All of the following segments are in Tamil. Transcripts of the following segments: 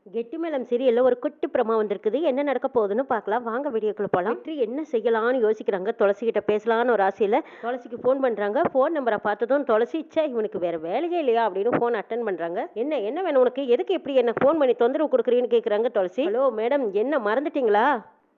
கெட்டிமேளம் சீரியல்ல ஒரு குட்டி பிரமா வந்திருக்குது. என்ன நடக்க போகுதுன்னு பார்க்கலாம். வாங்க வீடியோக்குள்ள போலாம். வெற்றி என்ன செய்யலாம்னு யோசிக்கிறாங்க. துளசி கிட்ட பேசலாம்னு ஒரு ஆசையில துளசிக்கு ஃபோன் பண்றாங்க. ஃபோன் நம்பரை பார்த்ததும் துளசி, ச்சே இவனுக்கு வேற வேலையே இல்லையா அப்படின்னு ஃபோன் அட்டன் பண்றாங்க. என்ன என்ன வேணும் உனக்கு? எதுக்கு இப்படி என்ன ஃபோன் பண்ணி தொந்தரவு கொடுக்குறீன்னு கேட்குறாங்க துளசி. ஹலோ மேடம், என்ன மறந்துட்டீங்களா?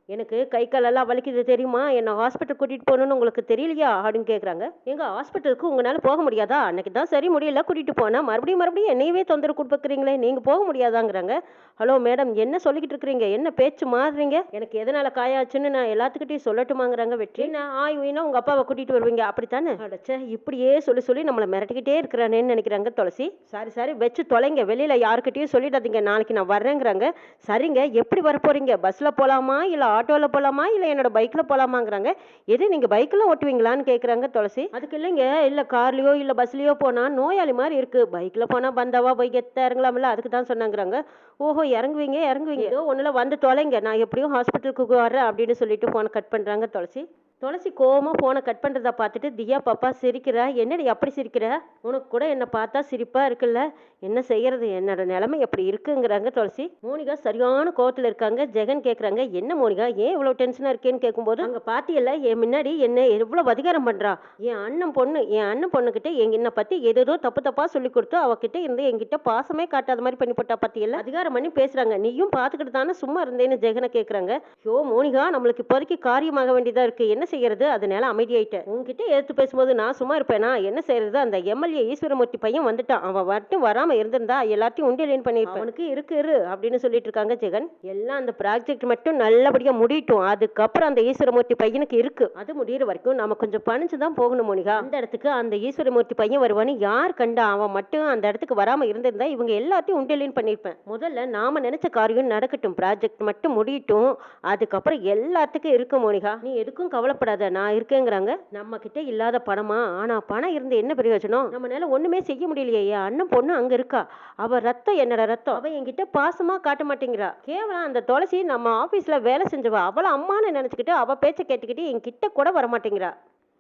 எனக்கு கை காலெல்லாம் வலிக்குது தெரியுமா? என்ன ஹாஸ்பிட்டல் கூட்டிட்டு போகணும்னு உங்களுக்கு தெரியலையா அப்படின்னு கேட்குறாங்க. எங்க ஹாஸ்பிட்டலுக்கு உங்களால போக முடியாதா? அன்னைக்கு தான் சரி முடியல கூட்டிட்டு போனா மறுபடியும் மறுபடியும் என்னையவே தொந்தரவு கொடுப்பீங்களே, நீங்க போக முடியாதாங்கிறாங்க. ஹலோ மேடம், என்ன சொல்லிக்கிட்டு இருக்கிறீங்க? என்ன பேச்சு மாறுறீங்க? எனக்கு எதனால காயாச்சுன்னு நான் எல்லாத்துக்கிட்டையும் சொல்லட்டுமாங்கிறாங்க வெற்றி. நான் ஆய்வுனா உங்க அப்பாவை கூட்டிட்டு வருவீங்க அப்படித்தானே? அடச்சே, இப்படியே சொல்லி சொல்லி நம்மளை மிரட்டிக்கிட்டே இருக்கிறானேன்னு நினைக்கிறாங்க துளசி. சரி சரி வச்சு தொலைங்க, வெளியில யாருக்கிட்டையும் சொல்லிடாதீங்க, நாளைக்கு நான் வர்றேங்கிறாங்க. சரிங்க, எப்படி வர போறீங்க? பஸ்ல போலாமா இல்ல ஆட்டோல போலாமா இல்ல என்னோட பைக்ல போலாமாங்கிறாங்க. எது, நீங்க பைக்ல ஓட்டுவீங்களான்னு கேக்குறாங்க துளசி. அதுக்கு இல்லைங்க, இல்ல கார்லயோ இல்ல பஸ்லயோ போனா நோயாளி மாதிரி இருக்கு, பைக்ல போனா பந்தாவா போய் கெத்தா இறங்கலாம்ல, அதுக்கு தான் சொன்னாங்கிறாங்க. ஓஹோ, இறங்குவீங்க இறங்குவீங்க, ஏதோ ஒண்ணுல வந்து தொலைங்க, நான் எப்படியும் ஹாஸ்பிட்டலுக்கு வர்றேன் அப்படின்னு சொல்லிட்டு போனை கட் பண்றாங்க துளசி. துளசி கோவமா போனை கட் பண்றத பார்த்துட்டு தியா பாப்பா சிரிக்கிறா. என்னடி அப்படி சிரிக்கிற? உனக்கு கூட என்ன பார்த்தா சிரிப்பா இருக்குல்ல, என்ன செய்யறது, என்னோட நிலைமை எப்படி இருக்குங்கிறாங்க துளசி. மோனிகா சரியான கோவத்துல இருக்காங்க. ஜெகன் கேக்குறாங்க, என்ன மோனிகா ஏன் இவ்வளவு டென்ஷனா இருக்கேன்னு கேட்கும்போது, அங்க பாட்டியல்ல என் முன்னாடி என்ன எவ்வளவு அதிகாரம் பண்றா, என் அண்ணன் பொண்ணுகிட்ட என்னை பத்தி ஏதோ தப்பு தப்பா சொல்லி கொடுத்து அவகிட்ட இருந்து என்கிட்ட பாசமே காட்டாத மாதிரி பண்ணி போட்டா பாத்தியல்ல, அதிகாரம் பண்ணி பேசுறாங்க, நீயும் பாத்துக்கிட்டு தானே சும்மா இருந்தேன்னு ஜெகனை கேக்குறாங்க. யோ மோனிகா, நம்மளுக்கு இப்போதைக்கு காரியமாக வேண்டியதா இருக்கு, என்ன செய்யறது, அதனால அமைதியாயிட்டேன். உங்ககிட்ட எடுத்து பேசும்போது நான் சும்மா இருப்பேனா? என்ன செய்யறது, அந்த எம்எல்ஏ ஈஸ்வரமூர்த்தி பையன் வந்துட்டான், அவன் மட்டும் வராம இருந்திருந்தா எல்லாத்தையும் உண்டியலின் பண்ணிருப்பேன். அவனுக்கு இருக்கு இரு அப்படின்னு சொல்லிட்டு இருக்காங்க ஜெகன். எல்லாம் அந்த ப்ராஜெக்ட் மட்டும் நல்லபடியா முடியட்டும், அதுக்கப்புறம் அந்த ஈஸ்வரமூர்த்தி பையனுக்கு இருக்கு, அது முடியிற வரைக்கும் நாம கொஞ்சம் பணிச்சு தான் போகணும் மோனிகா. அந்த இடத்துக்கு அந்த ஈஸ்வரமூர்த்தி பையன் வருவான்னு யார் கண்டா? அவன் மட்டும் அந்த இடத்துக்கு வராம இருந்திருந்தா இவங்க எல்லாத்தையும் உண்டியலின் பண்ணிருப்பேன். முதல்ல நாம நினைச்ச காரியம் நடக்கட்டும், ப்ராஜெக்ட் மட்டும் முடியட்டும், அதுக்கப்புறம் எல்லாத்துக்கும் இருக்கு மோனிகா, நீ எதுக்கும் கவலைப்படாத, நான் இருக்கேங்கிறாங்க. நம்ம கிட்ட இல்லாத பணமா? ஆனா பணம் இருந்து என்ன பிரயோஜனம், நம்மளால ஒண்ணுமே செய்ய முடியலையே. என் அண்ணன் பொண்ணு அங்க இருக்கா, அவ ரத்தம் என்னோட ரத்தம், அவ என்கிட்ட பாசமா காட்ட மாட்டேங்கிறா. கேவலம் அந்த துளசி நம்ம ஆபீஸ்ல வேலை செஞ்சவ, அவள அம்மான்னு நினைச்சுக்கிட்டு அவ பேச்ச கேட்டுக்கிட்டு என்கிட்ட கூட வர மாட்டேங்கிறா.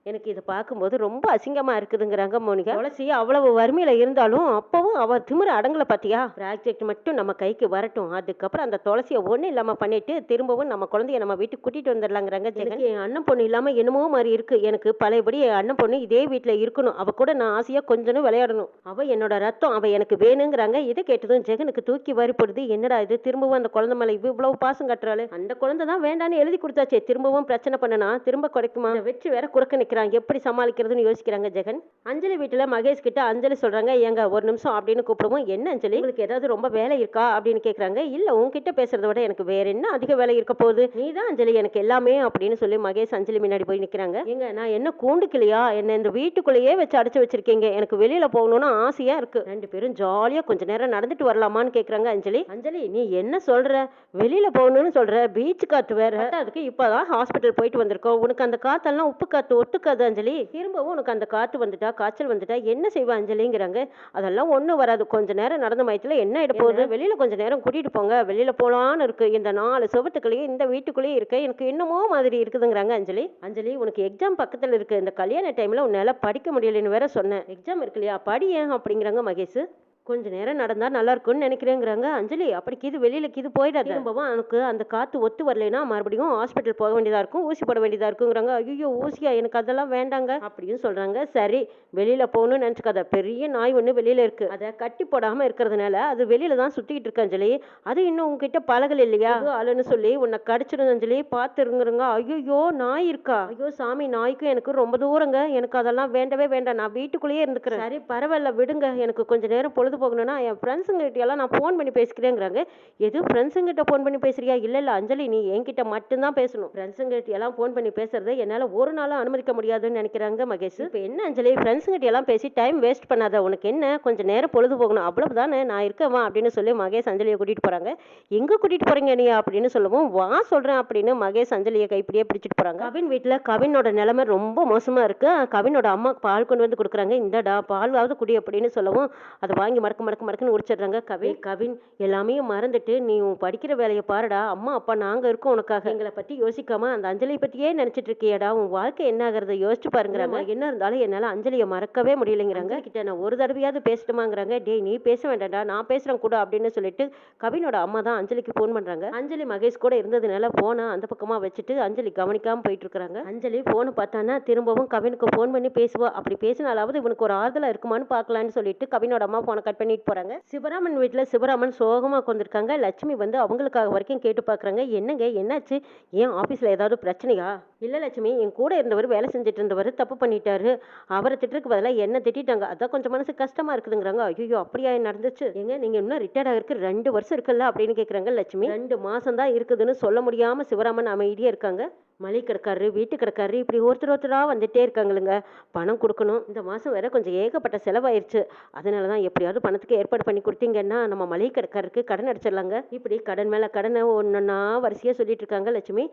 எனக்கு இதை பார்க்கும்போது ரொம்ப அசிங்கமா இருக்குதுங்கிறாங்க மோனிகா. துளசி அவ்வளவு வறுமையில இருந்தாலும் அப்பவும் அவ திமிர அடங்கல பாத்தியா? ப்ராஜெக்ட் மட்டும் நம்ம கைக்கு வரட்டும், அதுக்கப்புறம் அந்த துளசியை ஒண்ணு இல்லாம பண்ணிட்டு திரும்பவும் நம்ம குழந்தைய நம்ம வீட்டுக்கு கூட்டிட்டு வந்துடலாங்கிறாங்க ஜெகன். என் அண்ணன் பொண்ணு இல்லாம என்னமோ மாதிரி இருக்கு, எனக்கு பழையபடி என் அண்ணன் பொண்ணு இதே வீட்டுல இருக்கணும், அவ கூட நான் ஆசையா கொஞ்சம் விளையாடணும், அவ என்னோட ரத்தம், அவ எனக்கு வேணுங்கிறாங்க. இதை கேட்டதும் ஜெகனுக்கு தூக்கி வாரி போடுது. என்னடா இது, திரும்பவும் அந்த குழந்தை மேல இவ்வளவு பாசம் கட்டுறாள், அந்த குழந்தை தான் வேண்டான்னு எழுதி கொடுத்தாச்சே, திரும்பவும் பிரச்சனை பண்ணனா திரும்ப குறைக்குமா? வெற்றி வேற குறுக்க எப்படி சமாளிக்கிறதுன்னு யோசிக்கிறாங்க ஜெகன். அஞ்சலி வீட்டுல மகேஷ் கிட்ட அஞ்சலி சொல்றாங்க, ஏங்க ஒரு நிமிஷம் அப்படின்னு கூப்பிடுவோம். என்ன அஞ்சலி, உங்களுக்கு ஏதாவது ரொம்ப வேலை இருக்கா அப்படின்னு கேக்குறாங்க. இல்ல, உங்ககிட்ட பேசுறத விட எனக்கு வேற என்ன அதிக வேலை இருக்க போகுது, நீதான் அஞ்சலி எனக்கு எல்லாமே அப்படின்னு சொல்லி மகேஷ் அஞ்சலி முன்னாடி போய் நிக்கிறாங்க. ஏங்க, நான் என்ன கூண்டுக்கலையா, என்ன இந்த வீட்டுக்குள்ளேயே வச்சு அடைச்சு வச்சிருக்கீங்க, எனக்கு வெளியில போகணும்னு ஆசையா இருக்கு, ரெண்டு பேரும் ஜாலியா கொஞ்ச நேரம் நடந்துட்டு வரலாமான்னு கேக்குறாங்க அஞ்சலி. அஞ்சலி, நீ என்ன சொல்ற, வெளியில போகணும்னு சொல்ற, பீச் காத்து வேற, அதுக்கு இப்பதான் ஹாஸ்பிட்டல் போயிட்டு வந்திருக்கோம், உனக்கு அந்த காத்தெல்லாம் உப்பு காத்து ஒட்டுக்காது அஞ்சலி, திரும்பவும் உனக்கு அந்த காத்து வந்துட்டா காய்ச்சல் வந்துட்டா என்ன செய்வா அஞ்சலிங்கிறாங்க. அதெல்லாம் ஒண்ணும் வராது, கொஞ்ச நேரம் நடந்த மயத்துல என்ன ஆயிட போகுது, வெளியில கொஞ்ச நேரம் கூட்டிட்டு போங்க, வெளியில போலான்னு இருக்கு, இந்த 4 செவத்துக்குள்ளேயே இந்த வீட்டுக்குள்ளேயே இருக்க எனக்கு என்னமோ மாதிரி இருக்குதுங்கிறாங்க அஞ்சலி. அஞ்சலி, உனக்கு எக்ஸாம் பக்கத்துல இருக்கு, இந்த கல்யாண டைம்ல உன்னால படிக்க முடியலன்னு வேற சொன்னேன், எக்ஸாம் இருக்கு இல்லையா, படி ஏன் அப்படிங்கிறாங்க மகேஷ். கொஞ்ச நேரம் நடந்தா நல்லா இருக்கும்னு நினைக்கிறேங்கிறாங்க அஞ்சலி. அப்படி கீது வெளியில கீது போயிடாது, திரும்பவும் எனக்கு அந்த காத்து ஒத்து வரலைன்னா மறுபடியும் ஹாஸ்பிட்டல் போக வேண்டியதா இருக்கும், ஊசி போட வேண்டியதா இருக்குங்கிறாங்க. ஐயோ ஊசியா, எனக்கு அதெல்லாம் வேண்டாங்க அப்படின்னு சொல்றாங்க. சரி, வெளியில போகணும்னு நினைச்சுக்காத, பெரிய நாய் ஒண்ணு வெளியில இருக்கு, அதை கட்டி போடாம இருக்கிறதுனால அது வெளியில தான் சுத்திக்கிட்டு இருக்கு அஞ்சலி, அது இன்னும் உங்ககிட்ட பழகல இல்லையா, ஆளுன்னு சொல்லி உன்னை கடிச்சிடும் அஞ்சலி, பாத்துருங்கிறங்க. ஐயோ நாய் இருக்கா, ஐயோ சாமி, நாய்க்கும் எனக்கு ரொம்ப தூரங்க, எனக்கு அதெல்லாம் வேண்டவே வேண்டாம், நான் வீட்டுக்குள்ளேயே இருந்துக்கிறேன். சரி பரவாயில்ல விடுங்க, எனக்கு கொஞ்ச நேரம் பொழுது போகணும்னா என் ஃப்ரெண்ட்ஸுங்கிட்ட எல்லாம் நான் ஃபோன் பண்ணி பேசிக்கிறேங்கிறாங்க. எது, ஃப்ரெண்ட்ஸுங்கிட்ட ஃபோன் பண்ணி பேசுறியா? இல்ல இல்ல அஞ்சலி, நீ என்கிட்ட மட்டும்தான் பேசணும், ஃப்ரெண்ட்ஸுங்கிட்ட எல்லாம் ஃபோன் பண்ணி பேசுறதை என்னால ஒரு நாளும் அனுமதிக்க முடியாதுன்னு நினைக்கிறாங்க மகேஷ். இப்போ என்ன அஞ்சலி, ஃப்ரெண்ட்ஸுங்கிட்ட எல்லாம் பேசி டைம் வேஸ்ட் பண்ணாத, உனக்கு என்ன கொஞ்சம் நேரம் பொழுது போகணும் அவ்வளவுதானே, நான் இருக்கவா அப்படின்னு சொல்லி மகேஷ் அஞ்சலியை கூட்டிட்டு போறாங்க. எங்க கூட்டிட்டு போறீங்க நீ அப்படின்னு சொல்லவும், வா சொல்றேன் அப்படின்னு மகேஷ் அஞ்சலியை கைப்பிடியே பிடிச்சிட்டு போறாங்க. கவின் வீட்டுல கவினோட நிலைமை ரொம்ப மோசமா இருக்கு. கவினோட அம்மா பால் கொண்டு வந்து கொடுக்குறாங்க, இந்தடா பாலாவது குடி அப்படின்னு சொல்லவும் அதை வாங்கி மடக்கு மடக்கு மடக்குன்னு முடிச்சிடுறாங்க. கவின் எல்லாமே மறந்துட்டு நீ உன் படிக்கிற வேலையை பாருடா, அம்மா அப்பா நாங்க இருக்கோம் உனக்காக, எங்களை பத்தி யோசிக்காம அந்த அஞ்சலியை பத்தியே நினைச்சிட்டு இருக்கியடா, உன் வாழ்க்கை என்ன ஆகுறத யோசிச்சு பாருங்கிறாங்க. என்ன இருந்தாலும் என்னால அஞ்சலியை மறக்கவே முடியலைங்கிறாங்க. கிட்ட நான் ஒரு தடவையாவது பேசட்டுமாங்கிறாங்க. டேய் நீ பேச வேண்டாம்டா, நான் பேசுறேன் கூட அப்படின்னு சொல்லிட்டு கவினோட அம்மா தான் அஞ்சலிக்கு ஃபோன் பண்றாங்க. அஞ்சலி மகேஷ் கூட இருந்ததுனால போனை அந்த பக்கமா வச்சுட்டு அஞ்சலி கவனிக்காம போயிட்டு இருக்காங்க. அஞ்சலி போனை பார்த்தானா திரும்பவும் கவினுக்கு ஃபோன் பண்ணி பேசுவா. அப்படி பேசினாலாவது இவனுக்கு ஒரு ஆறுதலா இருக்குமான்னு பார்க்கலான்னு சொல்லிட்டு கவினோட அம்மா போனை கட் பண்ணிட்டு போறாங்க. சிவராமன் வீட்டுல சிவராமன் சோகமா உட்காந்துருக்காங்க. லட்சுமி வந்து அவங்களுக்காக வரைக்கும் கேட்டு பாக்குறாங்க. என்னங்க என்னாச்சு, ஏன் ஆபீஸ்ல ஏதாவது பிரச்சனையா? இல்ல லட்சுமி, என் கூட இருந்தவர் வேலை செஞ்சுட்டு இருந்தவர் தப்பு பண்ணிட்டாரு, அவரை திட்டுறதுக்கு பதிலாக என்ன திட்டாங்க, அதான் கொஞ்சம் மனசு கஷ்டமா இருக்குதுங்கிறாங்க. ஐயோ அப்படியா நடந்துச்சு? எங்க நீங்க இன்னும் ரிட்டையர்ட் ஆகிருக்கு 2 வருஷம் இருக்குல்ல அப்படின்னு கேட்குறாங்க. லட்சுமி 2 மாசம் தான் இருக்குதுன்னு சொல்ல முடியாம சிவராமன் அமைதியா இருக்காங்க. மளிகை கடைக்காரரு, வீட்டு கடைக்காரரு, இப்படி ஒருத்தரா வந்துட்டே இருக்காங்களுங்க. பணம் கொடுக்கணும், இந்த மாசம் வேற கொஞ்சம் ஏகப்பட்ட செலவாயிருச்சு, அதனால தான் எப்படியாவது பணத்துக்கு ஏற்பாடு பண்ணி கொடுத்தீங்கன்னா நம்ம மளிகை கடைக்காரருக்கு கடன் அடிச்சிடலாங்க. இப்படி கடன் மேல கடனை ஒன்னொன்னா வரிசையா சொல்லிட்டு இருக்காங்க. லட்சுமி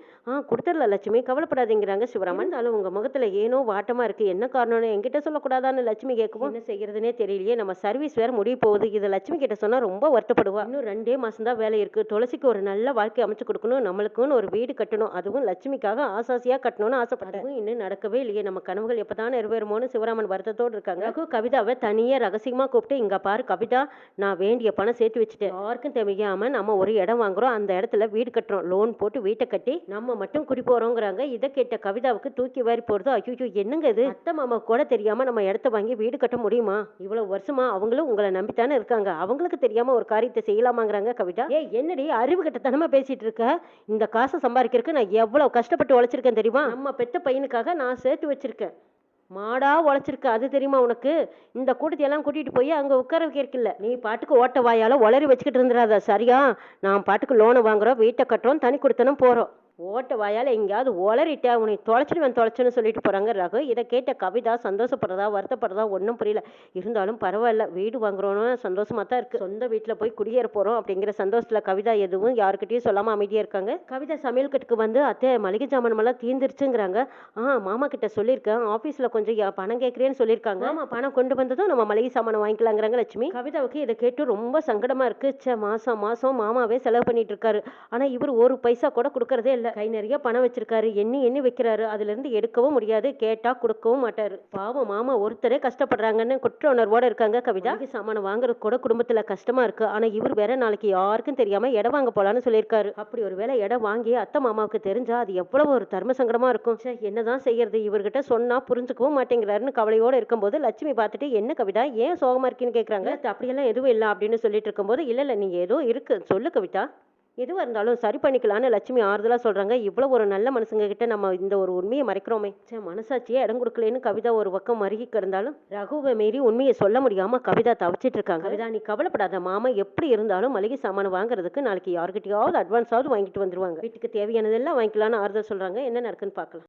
கொடுத்துடலாம் லட்சுமி, கவலைப்படாதீங்கிறாங்க சிவராமன். இருந்தாலும் உங்க முகத்துல ஏனோ வாட்டமா இருக்கு, என்ன காரணம்னு என்கிட்ட சொல்லக்கூடாதான்னு லட்சுமி கேட்கவும், என்ன செய்யறதுனே தெரியலையே, நம்ம சர்வீஸ் வேற முடிய போகுது, இதை லட்சுமி கிட்ட சொன்னா ரொம்ப வருத்தப்படுவா. இன்னும் 2 மாசம் தான் வேலை இருக்கு, துளசிக்கு ஒரு நல்ல வாழ்க்கை அமைச்சு கொடுக்கணும், நம்மளுக்குன்னு ஒரு வீடு கட்டணும், அதுவும் லட்சுமிக்காக ஆசாசியா கட்டணும்னு ஆசைப்பட்டேன், இன்னும் நடக்கவே இல்லையே, நம்ம கனவுகள் எப்பதான் நிறைவேறுமோன்னு சிவராமன் வருத்தத்தோடு இருக்காங்க. ரகு கவிதாவை தனியா ரகசியமா கூப்பிட்டு, இங்க பாரு கவிதா, நான் வேண்டிய பணம் சேர்த்து வச்சுட்டேன், யாருக்கும் தெரியாம நம்ம ஒரு இடம் வாங்குறோம், அந்த இடத்துல வீடு கட்டுறோம், லோன் போட்டு வீட்டை கட்டி நம்ம மட்டும் குடி போறோங்கிறாங்க. இதை கேட்ட கவிதாவுக்கு தூக்கி வாரி போறது. ஐயோ என்னங்க இது, அத்தை மாமா கூட தெரியாம நம்ம இடத்த வாங்கி வீடு கட்ட முடியுமா? இவ்வளவு வருஷமா அவங்களும் உங்களை நம்பித்தானே இருக்காங்க, அவங்களுக்கு தெரியாம ஒரு காரியத்தை செய்யலாமாங்கிறாங்க கவிதா. என்னடி அறிவு கட்டத்தனமா பேசிட்டு இருக்க, இந்த காசை சம்பாதிக்கிறதுக்கு நான் எவ்வளவு கஷ்டப்பட்டு உழைச்சிருக்கேன் தெரியுமா, நம்ம பெத்த பையனுக்காக நான் சேர்த்து வச்சிருக்கேன், மாடா உழைச்சிருக்க, அது தெரியுமா உனக்கு? இந்த கூட்டத்தையெல்லாம் கூட்டிட்டு போய் அங்க உட்கார வைக்கிறக்கில்ல, நீ பாட்டுக்கு ஓட்ட வாயால உளறி வச்சுக்கிட்டு இருந்துடாத சரியா? நான் பாட்டுக்கு லோனை வாங்குறோம், வீட்டை கட்டுறோம், தனி கொடுத்தனும் போறோம், ஓட்ட வாயால் எங்கேயாவது உளறிட்ட உன்னை தொலைச்சிடுவேன் சொல்லிட்டு போறாங்க ரகு. இதை கேட்ட கவிதா சந்தோஷப்படுறதா வருத்தப்படுறதா ஒன்றும் புரியல. இருந்தாலும் பரவாயில்ல, வீடு வாங்குறோன்னு சந்தோஷமா தான் இருக்கு, சொந்த வீட்டில் போய் குடியேற போறோம் அப்படிங்கிற சந்தோஷத்துல கவிதா எதுவும் யாருக்கிட்டையும் சொல்லாம அமைதியா இருக்காங்க. கவிதா சமையல் கட்டுக்கு வந்து அத்தை மளிகை ஜாமானமெல்லாம் தீர்ந்துருச்சுங்கிறாங்க. மாமா கிட்ட சொல்லியிருக்கேன், ஆஃபீஸில் கொஞ்சம் பணம் கேட்குறேன்னு சொல்லியிருக்காங்க, ஆமா பணம் கொண்டு வந்ததும் நம்ம மளிகை சாமானம் வாங்கிக்கலாங்கிறாங்க லட்சுமி. கவிதாவுக்கு இதை கேட்டு ரொம்ப சங்கடமா இருக்கு. மாசம் மாசம் மாமாவே செலவு பண்ணிட்டு இருக்காரு, ஆனா இவர் ஒரு பைசா கூட கொடுக்கறதே இல்லை, கை நிறைய பணம் வச்சிருக்காரு, எண்ணி எண்ணி வைக்கிறாரு, அதுல இருந்து எடுக்கவும் முடியாது, கேட்டா கொடுக்கவும் மாட்டாரு, பாவம் மாமா ஒருத்தரே கஷ்டப்படுறாங்கன்னு குற்ற உணர்வோட இருக்காங்க கவிதா. சாமானம் வாங்குறது கூட குடும்பத்துல கஷ்டமா இருக்கு, ஆனா இவர் வேற நாளைக்கு யாருக்கும் தெரியாம இடம் வாங்க போலான்னு சொல்லியிருக்காரு. அப்படி ஒரு வேளை இடம் வாங்கி அத்தை மாமாவுக்கு தெரிஞ்சா அது எவ்வளவு ஒரு தர்ம சங்கடமா இருக்கும். என்னதான் செய்யறது, இவர்கிட்ட சொன்னா புரிஞ்சுக்கவும் மாட்டேங்கிறாருன்னு கவலையோட இருக்கும்போது லட்சுமி பார்த்துட்டு, என்ன கவிதா ஏன் சோகமா இருக்கீன்னு கேட்கறாங்க. அப்படியெல்லாம் எதுவும் இல்லை அப்படின்னு சொல்லிட்டு இருக்கும்போது, இல்ல நீங்க ஏதோ இருக்கு சொல்லு கவிதா, எதுவாக இருந்தாலும் சரி பண்ணிக்கலான்னு லட்சுமி ஆறுதலாக சொல்கிறாங்க. இவ்வளோ ஒரு நல்ல மனுஷங்க கிட்ட நம்ம இந்த ஒரு உண்மையை மறைக்கிறோமே, மனசாட்சியே இடம் கொடுக்கலன்னு கவிதா ஒரு பக்கம் மருகி கிடந்தாலும் ரகுவை மீறி உண்மையை சொல்ல முடியாமல் கவிதா தவிச்சிட்டு இருக்காங்க. கவிதா நீ கவலைப்படாத, மாமா எப்படி இருந்தாலும் மளிகை சாமான் வாங்குறதுக்கு நாளைக்கு யாருக்கிட்டையாவது அட்வான்ஸாவது வாங்கிட்டு வந்துருவாங்க, வீட்டுக்கு தேவையானதெல்லாம் வாங்கிக்கலான்னு ஆறுதல் சொல்கிறாங்க. என்ன நடக்குன்னு பார்க்கலாம்.